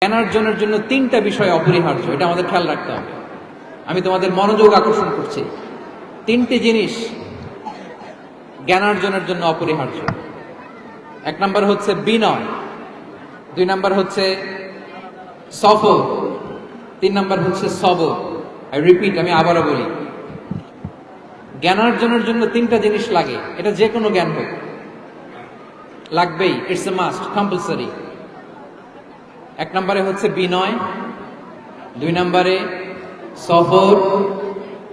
জ্ঞানার্জনের জন্য তিনটা বিষয় অপরিহার্য, এটা আমাদের খেয়াল রাখতে হবে। আমি তোমাদের মনোযোগ আকর্ষণ করছি। তিনটি জিনিস জ্ঞানার্জনের জন্য অপরিহার্য। এক নাম্বার হচ্ছে বিনয়, দুই নাম্বার হচ্ছে সফর, তিন নাম্বার হচ্ছে সবর। আই রিপিট, আমি আবারও বলি, জ্ঞানার্জনের জন্য তিনটা জিনিস লাগে। এটা যে কোনো জ্ঞান হোক, লাগবেই, ইটস এ মাস্ট, কম্পালসারি। এক নম্বরে হচ্ছে বিনয়, দুই নম্বরে সফর,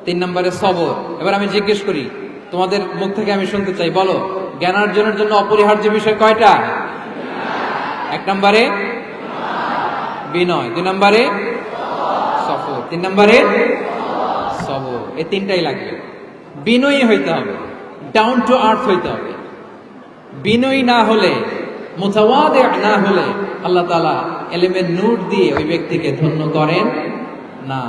তিন নম্বরে সবর। এবার আমি জিজ্ঞেস করি, তোমাদের মুখ থেকে আমি শুনতে চাই, বলো জ্ঞানার্জনের জন্য অপরিহার্য বিষয় কয়টা? এক নম্বরে বিনয়, দুই নম্বরে সফর, তিন নম্বরে সবর। এই তিনটাই লাগবে। বিনয়ী হইতে হবে, ডাউন টু আর্থ হইতে হবে। বিনয়ী না হলে, মুতাওয়াদি না হলে আল্লাহ তাআলা এলেমের নূর দিয়ে ওই ব্যক্তিকে ধন্য করেন না।